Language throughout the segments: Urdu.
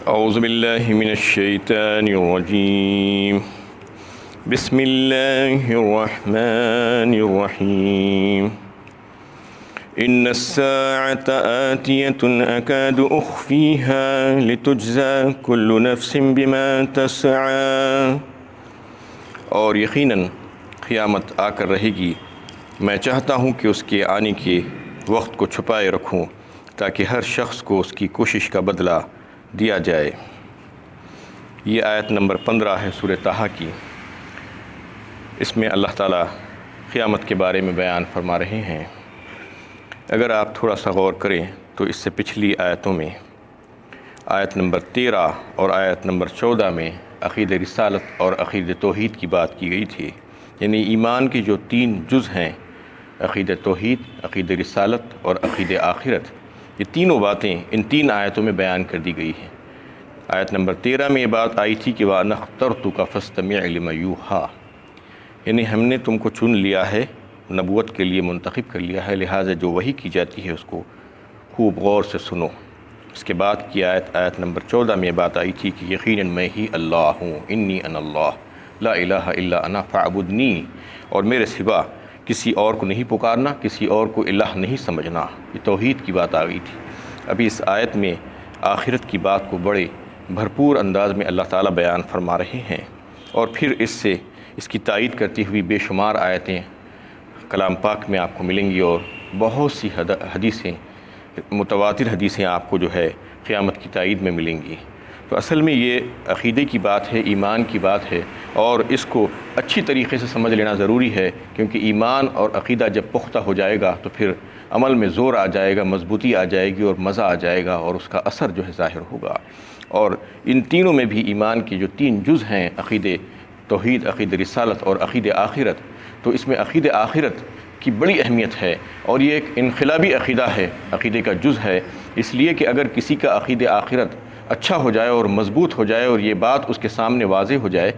اعوذ باللہ من الشیطان الرجیم بسم اللہ الرحمن الرحیم ان الساعة آتیة اکاد اخفیها لتجزى كل نفس بما تسعى، اور یقیناً قیامت آ کر رہے گی، میں چاہتا ہوں کہ اس کے آنے کے وقت کو چھپائے رکھوں تاکہ ہر شخص کو اس کی کوشش کا بدلہ دیا جائے۔ یہ آیت نمبر 15 ہے سورہ طٰہٰ کی۔ اس میں اللہ تعالیٰ قیامت کے بارے میں بیان فرما رہے ہیں۔ اگر آپ تھوڑا سا غور کریں تو اس سے پچھلی آیتوں میں آیت نمبر 13 اور آیت نمبر 14 میں عقید رسالت اور عقید توحید کی بات کی گئی تھی، یعنی ایمان کے جو 3 جز ہیں، عقید توحید، عقید رسالت اور عقید آخرت، یہ تینوں باتیں ان 3 آیتوں میں بیان کر دی گئی ہیں۔ آیت نمبر 13 میں یہ بات آئی تھی کہ وَأَنَا اخْتَرْتُكَ فَاسْتَمِعْ لِمَا يُوحَىٰ، یعنی ہم نے تم کو چن لیا ہے، نبوت کے لیے منتخب کر لیا ہے، لہٰذا جو وحی کی جاتی ہے اس کو خوب غور سے سنو۔ اس کے بعد کی آیت نمبر 14 میں یہ بات آئی تھی کہ یقیناً میں ہی اللہ ہوں، انی انا اللہ لا الہ الا انا فاعبدنی، اور میرے سوا کسی اور کو نہیں پکارنا، کسی اور کو الہ نہیں سمجھنا۔ یہ توحید کی بات آ گئی تھی۔ ابھی اس آیت میں آخرت کی بات کو بڑے بھرپور انداز میں اللہ تعالیٰ بیان فرما رہے ہیں، اور پھر اس کی تائید کرتی ہوئی بے شمار آیتیں کلام پاک میں آپ کو ملیں گی، اور بہت سی حدیثیں، متواتر حدیثیں آپ کو جو ہے قیامت کی تائید میں ملیں گی۔ تو اصل میں یہ عقیدے کی بات ہے، ایمان کی بات ہے، اور اس کو اچھی طریقے سے سمجھ لینا ضروری ہے، کیونکہ ایمان اور عقیدہ جب پختہ ہو جائے گا تو پھر عمل میں زور آ جائے گا، مضبوطی آ جائے گی اور مزہ آ جائے گا، اور اس کا اثر جو ہے ظاہر ہوگا۔ اور ان تینوں میں بھی ایمان کے جو 3 جز ہیں، عقید توحید، عقید رسالت اور عقید آخرت، تو اس میں عقید آخرت کی بڑی اہمیت ہے، اور یہ ایک انقلابی عقیدہ ہے، عقیدے کا جز ہے، اس لیے کہ اگر کسی کا عقید آخرت اچھا ہو جائے اور مضبوط ہو جائے، اور یہ بات اس کے سامنے واضح ہو جائے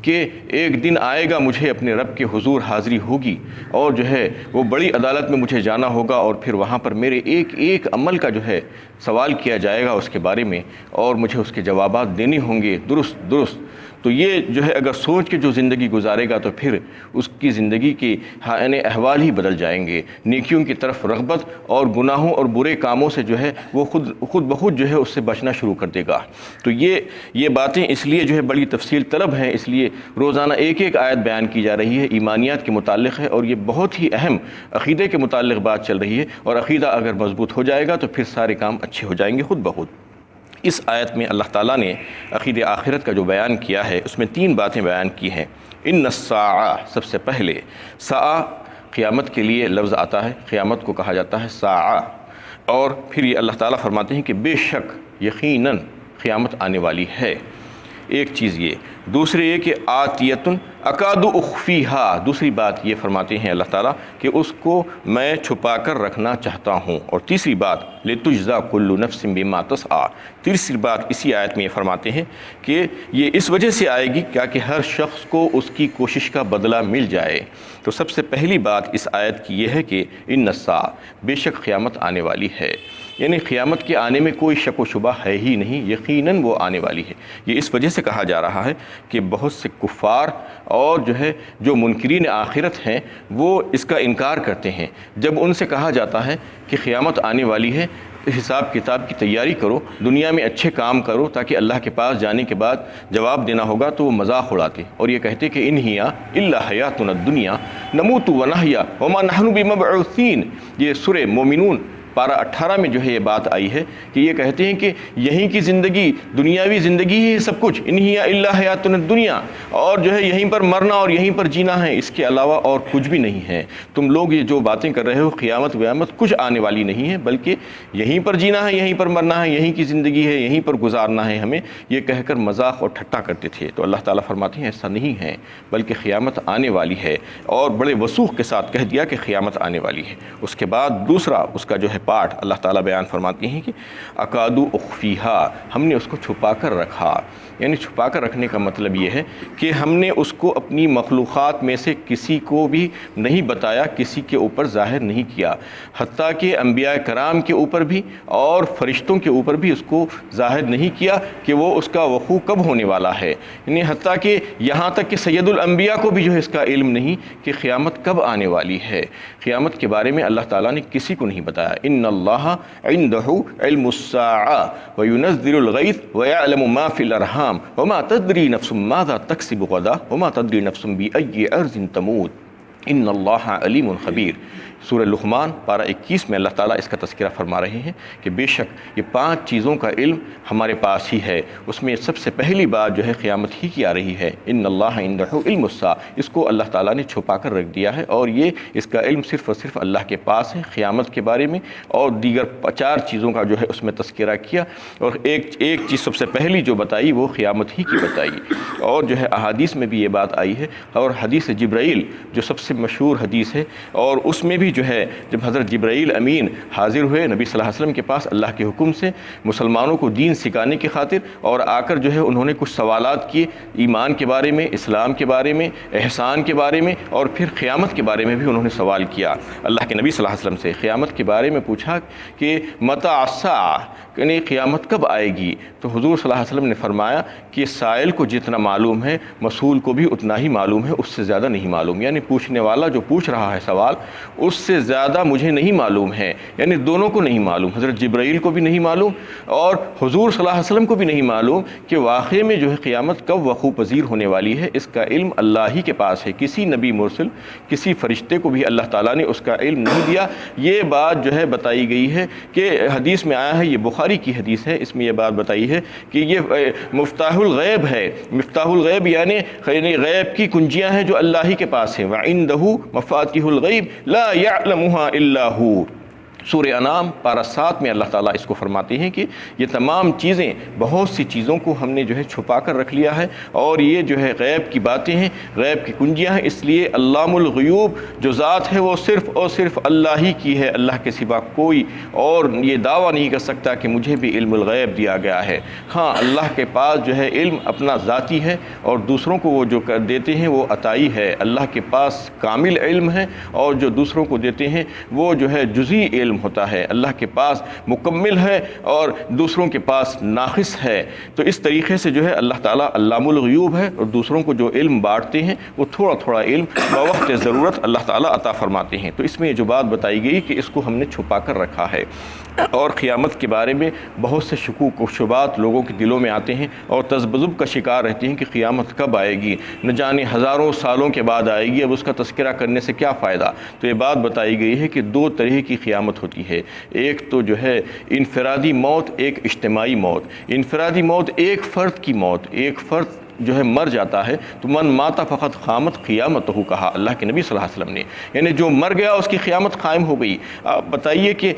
کہ ایک دن آئے گا مجھے اپنے رب کے حضور حاضری ہوگی، اور جو ہے وہ بڑی عدالت میں مجھے جانا ہوگا، اور پھر وہاں پر میرے ایک ایک عمل کا جو ہے سوال کیا جائے گا اس کے بارے میں، اور مجھے اس کے جوابات دینے ہوں گے درست۔ تو یہ جو ہے اگر سوچ کے جو زندگی گزارے گا تو پھر اس کی زندگی کے احوال ہی بدل جائیں گے، نیکیوں کی طرف رغبت اور گناہوں اور برے کاموں سے جو ہے وہ خود بخود جو ہے اس سے بچنا شروع کر دے گا۔ تو یہ باتیں اس لیے جو ہے بڑی تفصیل طلب ہیں، اس لیے روزانہ ایک آیت بیان کی جا رہی ہے، ایمانیات کے متعلق ہے، اور یہ بہت ہی اہم عقیدے کے متعلق بات چل رہی ہے، اور عقیدہ اگر مضبوط ہو جائے گا تو پھر سارے کام اچھے ہو جائیں گے خود بخود۔ اس آیت میں اللہ تعالیٰ نے عقید آخرت کا جو بیان کیا ہے اس میں 3 باتیں بیان کی ہیں۔ ان الساعہ، سب سے پہلے ساعہ قیامت کے لیے لفظ آتا ہے، قیامت کو کہا جاتا ہے ساعہ، اور پھر یہ اللہ تعالیٰ فرماتے ہیں کہ بے شک یقیناً قیامت آنے والی ہے۔ ایک چیز یہ، دوسرے یہ کہ آتیتن اکاد اخفیہا، دوسری بات یہ فرماتے ہیں اللہ تعالیٰ کہ اس کو میں چھپا کر رکھنا چاہتا ہوں، اور تیسری بات لتجزا کل نفس بما تسعی، تیسری بات اسی آیت میں یہ فرماتے ہیں کہ یہ اس وجہ سے آئے گی کہ ہر شخص کو اس کی کوشش کا بدلہ مل جائے۔ تو سب سے پہلی بات اس آیت کی یہ ہے کہ ان الساعہ، بے شک قیامت آنے والی ہے، یعنی قیامت کے آنے میں کوئی شک و شبہ ہے ہی نہیں، یقیناً وہ آنے والی ہے۔ یہ اس وجہ سے کہا جا رہا ہے کہ بہت سے کفار اور جو منکرین آخرت ہیں وہ اس کا انکار کرتے ہیں۔ جب ان سے کہا جاتا ہے کہ قیامت آنے والی ہے، حساب کتاب کی تیاری کرو، دنیا میں اچھے کام کرو تاکہ اللہ کے پاس جانے کے بعد جواب دینا ہوگا، تو وہ مذاق اڑاتے اور یہ کہتے کہ ان ہی الا حیاتنا الدنیا نموت ونحیا وما نحن بمبعوثین۔ یہ سورہ مومنون پارہ 18 میں جو ہے یہ بات آئی ہے کہ یہ کہتے ہیں کہ یہیں کی زندگی، دنیاوی زندگی ہی ہے سب کچھ، ان ہی الا حیاتنا الدنیا، اور جو ہے یہیں پر مرنا اور یہیں پر جینا ہے، اس کے علاوہ اور کچھ بھی نہیں ہے۔ تم لوگ یہ جو باتیں کر رہے ہو، قیامت ویامت کچھ آنے والی نہیں ہے، بلکہ یہیں پر جینا ہے، یہیں پر مرنا ہے، یہیں کی زندگی ہے، یہیں پر گزارنا ہے ہمیں، یہ کہہ کر مذاق اور ٹھٹا کرتے تھے۔ تو اللہ تعالیٰ فرماتے ہیں ایسا نہیں ہے، بلکہ قیامت آنے والی ہے، اور بڑے وثوق کے ساتھ کہہ دیا کہ قیامت آنے والی ہے۔ اس کے بعد دوسرا اس کا جو ہے پاٹ اللہ تعالیٰ بیان فرماتے ہیں کہ اکادو اخفیہا، ہم نے اس کو چھپا کر رکھا۔ یعنی چھپا کر رکھنے کا مطلب یہ ہے کہ ہم نے اس کو اپنی مخلوقات میں سے کسی کو بھی نہیں بتایا، کسی کے اوپر ظاہر نہیں کیا، حتیٰ کہ انبیاء کرام کے اوپر بھی اور فرشتوں کے اوپر بھی اس کو ظاہر نہیں کیا کہ وہ اس کا وقوع کب ہونے والا ہے۔ یعنی حتیٰ کہ یہاں تک کہ سید الانبیاء کو بھی جو ہے اس کا علم نہیں کہ قیامت کب آنے والی ہے۔ قیامت کے بارے میں اللہ تعالیٰ نے کسی کو نہیں بتایا۔ ان اللہ عنہ علم الساعہ وینزل الغیث ویعلم ما فی الارحام وما تدری نفس ماذا تکسب غدا وما تدری نفس بأی ارض تموت ان اللہ علیم خبیر۔ سورہ لقمان پارہ 21 میں اللہ تعالیٰ اس کا تذکرہ فرما رہے ہیں کہ بے شک یہ 5 چیزوں کا علم ہمارے پاس ہی ہے۔ اس میں سب سے پہلی بات جو ہے قیامت ہی کی آ رہی ہے، ان اللہ عنہ علم الساعہ، اس کو اللہ تعالیٰ نے چھپا کر رکھ دیا ہے، اور یہ اس کا علم صرف اور صرف اللہ کے پاس ہے قیامت کے بارے میں۔ اور دیگر 4 چیزوں کا جو ہے اس میں تذکرہ کیا، اور ایک چیز سب سے پہلی جو بتائی وہ قیامت ہی کی بتائی۔ اور جو ہے احادیث میں بھی یہ بات آئی ہے، اور حدیث جبرائیل جو سب سے مشہور حدیث ہے، اور اس میں بھی جو ہے جب حضرت جبرائیل امین حاضر ہوئے نبی صلی اللہ علیہ وسلم کے پاس اللہ کے حکم سے مسلمانوں کو دین سکھانے کی خاطر، اور آ کر جو ہے انہوں نے کچھ سوالات کیے ایمان کے بارے میں، اسلام کے بارے میں، احسان کے بارے میں، اور پھر قیامت کے بارے میں بھی انہوں نے سوال کیا اللہ کے نبی صلی اللہ علیہ وسلم سے۔ قیامت کے بارے میں پوچھا کہ متى الساعہ، یعنی قیامت کب آئے گی؟ تو حضور صلی اللہ علیہ وسلم نے فرمایا کہ سائل کو جتنا معلوم ہے مسئول کو بھی اتنا ہی معلوم ہے، اس سے زیادہ نہیں معلوم۔ یعنی پوچھنے والا جو پوچھ رہا ہے سوال، اس سے زیادہ مجھے نہیں معلوم ہے، یعنی دونوں کو نہیں معلوم، حضرت جبرائیل کو بھی نہیں معلوم اور حضور صلی اللہ علیہ وسلم کو بھی نہیں معلوم کہ واقعے میں جو ہے قیامت کب وقوع پذیر ہونے والی ہے۔ اس کا علم اللہ ہی کے پاس ہے، کسی نبی مرسل، کسی فرشتے کو بھی اللہ تعالیٰ نے اس کا علم نہیں دیا۔ یہ بات جو ہے بتائی گئی ہے کہ حدیث میں آیا ہے، یہ بخاری کی حدیث ہے، اس میں یہ بات بتائی ہے کہ یہ مفتاح الغیب ہے۔ مفتاح الغیب یعنی غیب کی کنجیاں ہیں جو اللہ ہی کے پاس ہیں، وَعِندَهُ مَفَاتِحُ الْغَيْبِ لَا يَعْلَمُهَا إِلَّا هُوَ۔ سورہ انعام پارہ 7 میں اللہ تعالیٰ اس کو فرماتے ہیں کہ یہ تمام چیزیں، بہت سی چیزوں کو ہم نے جو ہے چھپا کر رکھ لیا ہے، اور یہ جو ہے غیب کی باتیں ہیں، غیب کی کنجیاں ہیں، اس لیے علام الغیوب جو ذات ہے وہ صرف اور صرف اللہ ہی کی ہے، اللہ کے سوا کوئی اور یہ دعویٰ نہیں کر سکتا کہ مجھے بھی علم الغیب دیا گیا ہے۔ ہاں اللہ کے پاس جو ہے علم اپنا ذاتی ہے، اور دوسروں کو وہ جو کر دیتے ہیں وہ عطائی ہے۔ اللہ کے پاس کامل علم ہے، اور جو دوسروں کو دیتے ہیں وہ جو ہے جزئی علم ہوتا ہے۔ اللہ کے پاس مکمل ہے اور دوسروں کے پاس ناقص ہے۔ تو اس طریقے سے جو ہے اللہ تعالیٰ علام الغیوب ہے، اور دوسروں کو جو علم بانٹتے ہیں وہ تھوڑا تھوڑا علم بوقت ضرورت اللہ تعالیٰ عطا فرماتے ہیں۔ تو اس میں یہ جو بات بتائی گئی کہ اس کو ہم نے چھپا کر رکھا ہے۔ اور قیامت کے بارے میں بہت سے شکوک و شبہات لوگوں کے دلوں میں آتے ہیں، اور تذبذب کا شکار رہتے ہیں کہ قیامت کب آئے گی، نہ جانے ہزاروں سالوں کے بعد آئے گی، اب اس کا تذکرہ کرنے سے کیا فائدہ۔ تو یہ بات بتائی گئی ہے کہ 2 طرح کی قیامت ہوتی ہے، ایک تو جو ہے انفرادی موت، ایک اجتماعی موت۔ انفرادی موت ایک فرد کی موت، ایک فرد جو ہے مر جاتا ہے، تو من مات فقط قامت قیامتہ کہا اللہ کے نبی صلی اللہ علیہ وسلم نے، یعنی جو مر گیا اس کی قیامت قائم ہو گئی۔ آپ بتائیے کہ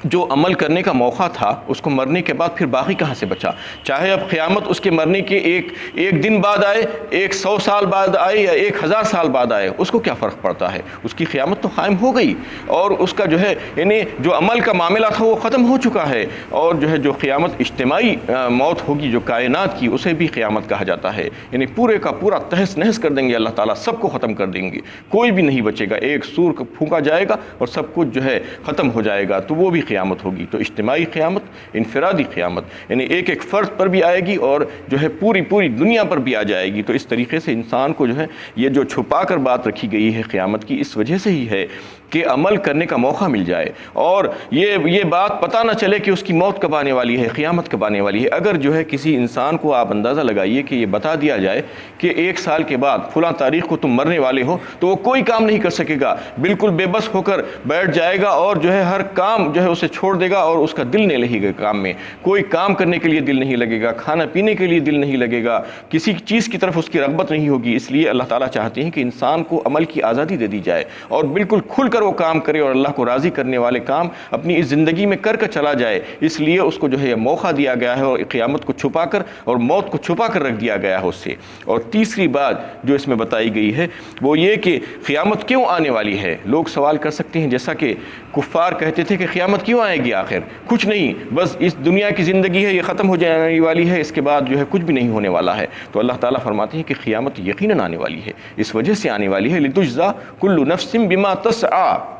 جو عمل کرنے کا موقع تھا اس کو مرنے کے بعد پھر باقی کہاں سے بچا؟ چاہے اب قیامت اس کے مرنے کے ایک دن بعد آئے، 100 سال بعد آئے، یا 1000 سال بعد آئے، اس کو کیا فرق پڑتا ہے؟ اس کی قیامت تو قائم ہو گئی، اور اس کا جو ہے یعنی جو عمل کا معاملہ تھا وہ ختم ہو چکا ہے۔ اور جو ہے جو قیامت اجتماعی موت ہوگی جو کائنات کی، اسے بھی قیامت کہا جاتا ہے، یعنی پورے کا پورا تہس نہس کر دیں گے اللہ تعالیٰ، سب کو ختم کر دیں گے، کوئی بھی نہیں بچے گا، ایک سور کو پھونکا جائے گا اور سب کچھ جو ہے ختم ہو جائے گا، تو وہ بھی قیامت ہوگی۔ تو اجتماعی قیامت، انفرادی قیامت، یعنی ایک ایک فرد پر بھی آئے گی، اور جو ہے پوری دنیا پر بھی آ جائے گی۔ تو اس طریقے سے انسان کو جو ہے یہ جو چھپا کر بات رکھی گئی ہے قیامت کی، اس وجہ سے ہی ہے کہ عمل کرنے کا موقع مل جائے، اور یہ بات پتہ نہ چلے کہ اس کی موت کب آنے والی ہے، قیامت کب آنے والی ہے۔ اگر جو ہے کسی انسان کو آپ اندازہ لگائیے کہ یہ بتا دیا جائے کہ 1 سال کے بعد فلاں تاریخ کو تم مرنے والے ہو، تو وہ کوئی کام نہیں کر سکے گا، بالکل بے بس ہو کر بیٹھ جائے گا، اور جو ہے ہر کام جو ہے اسے چھوڑ دے گا، اور اس کا دل نہیں لگے گا کام میں، کوئی کام کرنے کے لیے دل نہیں لگے گا، کھانا پینے کے لیے دل نہیں لگے گا، کسی چیز کی طرف اس کی رغبت نہیں ہوگی۔ اس لیے اللہ تعالیٰ چاہتے ہیں کہ انسان کو عمل کی آزادی دے دی جائے، اور بالکل کھل کر وہ کام کرے اور اللہ کو راضی کرنے والے کام اپنی اس زندگی میں کر چلا جائے، اس لیے اس کو جو ہے موقع دیا گیا ہے اور قیامت کو چھپا کر اور موت کو چھپا کر رکھ دیا گیا ہے اس سے۔ اور تیسری بات جو اس میں بتائی گئی ہے وہ یہ کہ قیامت کیوں آنے والی ہے۔ لوگ سوال کر سکتے ہیں، جیسا کہ کفار کہتے تھے کہ قیامت کیوں آئے گی، آخر کچھ نہیں، بس اس دنیا کی زندگی ہے، یہ ختم ہو جانے والی ہے، اس کے بعد جو ہے کچھ بھی نہیں ہونے والا ہے۔ تو اللہ تعالیٰ فرماتے ہیں کہ قیامت یقیناً آنے والی ہے، اس وجہ سے آنے والی ہے لِتُجْزَىٰ كُلُّ نَفْسٍ بِمَا تَسْعَىٰ۔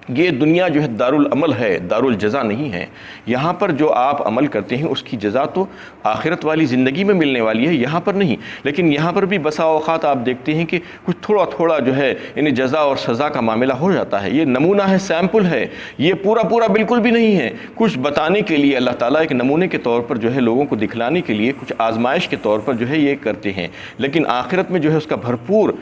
یہ دنیا جو ہے دارالعمل ہے، دارالجزا نہیں ہے۔ یہاں پر جو آپ عمل کرتے ہیں اس کی جزا تو آخرت والی زندگی میں ملنے والی ہے، یہاں پر نہیں۔ لیکن یہاں پر بھی بسا اوقات آپ دیکھتے ہیں کہ کچھ تھوڑا تھوڑا جو ہے یعنی جزا اور سزا کا معاملہ ہو جاتا ہے۔ یہ نمونہ ہے، سیمپل ہے، یہ پورا بالکل بھی نہیں ہے۔ کچھ بتانے کے لیے اللہ تعالیٰ ایک نمونے کے طور پر جو ہے لوگوں کو دکھلانے کے لیے کچھ آزمائش کے طور پر جو ہے یہ کرتے ہیں، لیکن آخرت میں جو ہے اس کا بھرپور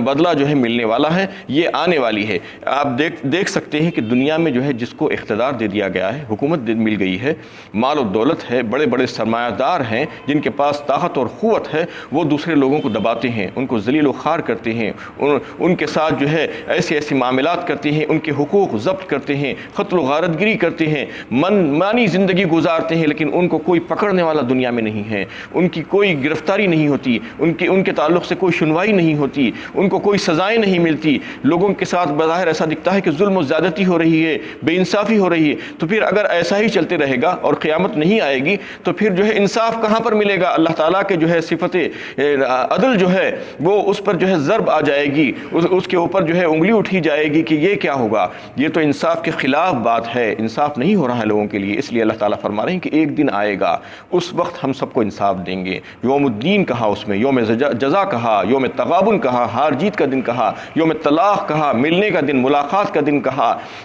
بدلہ جو ہے ملنے والا ہے، یہ آنے والی ہے۔ آپ دیکھ سکتے ہیں کہ دنیا میں جو ہے جس کو اقتدار دے دیا گیا ہے، حکومت مل گئی ہے، مال و دولت ہے، بڑے بڑے سرمایہ دار ہیں جن کے پاس طاقت اور قوت ہے، وہ دوسرے لوگوں کو دباتے ہیں، ان کو ذلیل و خوار کرتے ہیں، ان کے ساتھ جو ہے ایسے معاملات کرتے ہیں، ان کے حقوق ضبط کرتے ہیں، قتل و غارت گری کرتے ہیں، مانی زندگی گزارتے ہیں، لیکن ان کو کوئی پکڑنے والا دنیا میں نہیں ہے، ان کی کوئی گرفتاری نہیں ہوتی، ان کے تعلق سے کوئی سنوائی نہیں ہوتی، ان کو کوئی سزائیں نہیں ملتی۔ لوگوں کے ساتھ بظاہر ایسا دکھتا ہے کہ ظلم و زیادتی ہو رہی ہے، بے انصافی ہو رہی ہے۔ تو پھر اگر ایسا ہی چلتے رہے گا اور قیامت نہیں آئے گی تو پھر جو ہے انصاف کہاں پر ملے گا؟ اللہ تعالیٰ کے جو ہے صفت عدل جو ہے وہ اس پر جو ہے ضرب آ جائے گی، اس کے اوپر جو ہے انگلی اٹھی جائے گی کہ یہ کیا ہوگا؟ یہ تو انصاف کے خلاف بات ہے، انصاف نہیں ہو رہا ہے لوگوں کے لیے۔ اس لیے اللہ تعالیٰ فرما رہے ہیں کہ ایک دن آئے گا، اس وقت ہم سب کو انصاف دیں گے۔ یوم الدین کہا، اس میں یوم جزا کہا، یوم تغابن کہا، ہار جیت کا دن کہا، یوم طلاق کہا، ملنے کا دن، ملاقات کا دن کہا،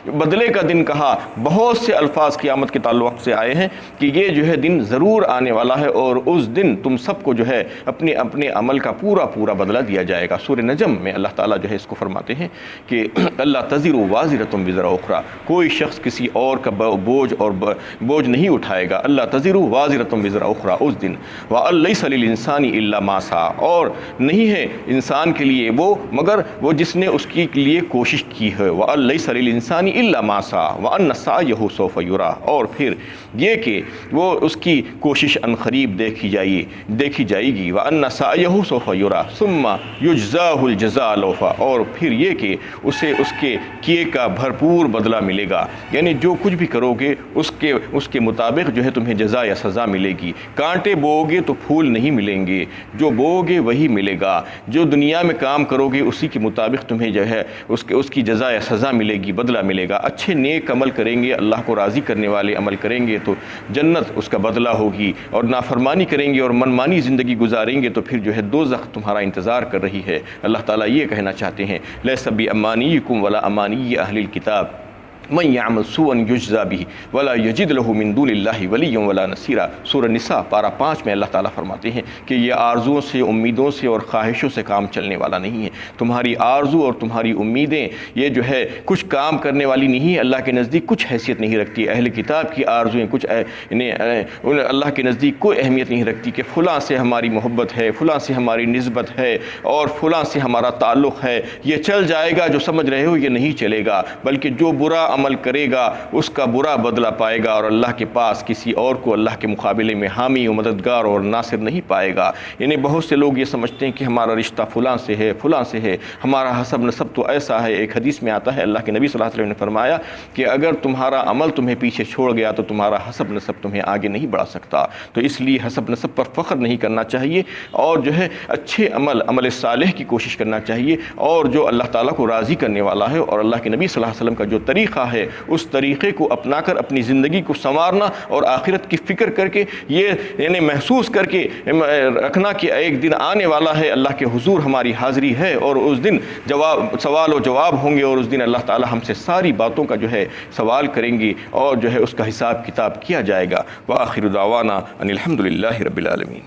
بدلے کا دن کہا۔ بہت سے الفاظ قیامت کے تعلق سے آئے ہیں کہ یہ جو ہے دن ضرور آنے والا ہے، اور اس دن تم سب کو جو ہے اپنے اپنے عمل کا پورا بدلہ دیا جائے گا۔ سورہ نجم میں اللہ تعالیٰ جو ہے اس کو فرماتے ہیں کہ اللہ تزر وازرۃ وزر اخری، کوئی شخص کسی اور کا بوجھ نہیں اٹھائے گا۔ اللہ تزر وازرۃ وزر اخری، اس دن وَأَن لَيْسَ لِلْإِنسَانِ إِلَّا مَا سَعَىٰ، اور نہیں ہے انسان کے لیے وہ مگر وہ جس نے اس کے لیے کوشش کی ہے۔ وَأَن لَيْسَ لِلْإِنسَانِ إِلَّا مَا سَعَىٰ وَأَنَّ سَعْيَهُ سَوْفَ يُرَىٰ، اور پھر یہ کہ وہ اس کی کوشش عنقریب دیکھی جائے گی۔ وَأَنَّ سَعْيَهُ سَوْفَ يُرَىٰ ثُمَّ يُجْزَاهُ الْجَزَاءَ الْأَوْفَىٰ، اور پھر یہ کہ اسے اس کے کیے کا بھرپور بدلہ ملے گا، یعنی جو کچھ بھی کرو گے اس کے مطابق جو ہے تمہیں جزا یا سزا ملے گی۔ کانٹے بوؤ گے تو پھول نہیں ملیں گے، جو بوؤ گے وہی ملے گا۔ جو دنیا میں کام کرو گے اسی کے مطابق تمہیں جو ہے اس کی جزا یا سزا ملے گی، بدلہ ملے گا۔ اچھے نیک عمل کریں گے، اللہ کو راضی کرنے والے عمل کریں گے تو جنت اس کا بدلہ ہوگی، اور نافرمانی کریں گے اور منمانی زندگی گزاریں گے تو پھر جو ہے دوزخ تمہارا انتظار کر رہی ہے۔ اللہ تعالیٰ یہ کہنا چاہتے ہیں لیس بامانیکم ولا امانی اہل الکتاب من یعمل سوءا یجزا به ولا یجد له من دون اللہ ولیا ولا نصیرا۔ سورہ نساء پارہ 5 میں اللہ تعالیٰ فرماتے ہیں کہ یہ آرزوؤں سے، امیدوں سے اور خواہشوں سے کام چلنے والا نہیں ہے۔ تمہاری آرزو اور تمہاری امیدیں یہ جو ہے کچھ کام کرنے والی نہیں ہے، اللہ کے نزدیک کچھ حیثیت نہیں رکھتی۔ اہل کتاب کی آرزویں کچھ اللہ کے نزدیک کوئی اہمیت نہیں رکھتی کہ فلاں سے ہماری محبت ہے، فلاں سے ہماری نسبت ہے اور فلاں سے ہمارا تعلق ہے، یہ چل جائے گا، جو سمجھ رہے ہو یہ نہیں چلے گا، بلکہ جو برا عمل کرے گا اس کا برا بدلہ پائے گا، اور اللہ کے پاس کسی اور کو اللہ کے مقابلے میں حامی و مددگار اور ناصر نہیں پائے گا۔ یعنی بہت سے لوگ یہ سمجھتے ہیں کہ ہمارا رشتہ فلاں سے ہے، فلاں سے ہے، ہمارا حسب نسب تو ایسا ہے۔ ایک حدیث میں آتا ہے، اللہ کے نبی صلی اللہ علیہ وسلم نے فرمایا کہ اگر تمہارا عمل تمہیں پیچھے چھوڑ گیا تو تمہارا حسب نسب تمہیں آگے نہیں بڑھا سکتا۔ تو اس لیے حسب نسب پر فخر نہیں کرنا چاہیے، اور جو ہے اچھے عمل صالح کی کوشش کرنا چاہیے، اور جو اللہ تعالیٰ کو راضی کرنے والا ہے اور اللہ کے نبی صلی اللہ علیہ وسلم کا جو طریقہ ہے اس طریقے کو اپنا کر اپنی زندگی کو سنوارنا اور آخرت کی فکر کر کے یہ یعنی محسوس کر کے رکھنا کہ ایک دن آنے والا ہے، اللہ کے حضور ہماری حاضری ہے، اور اس دن سوال و جواب ہوں گے، اور اس دن اللہ تعالی ہم سے ساری باتوں کا جو ہے سوال کریں گے، اور جو ہے اس کا حساب کتاب کیا جائے گا۔ وآخر دعوانا ان الحمد للہ رب العالمین۔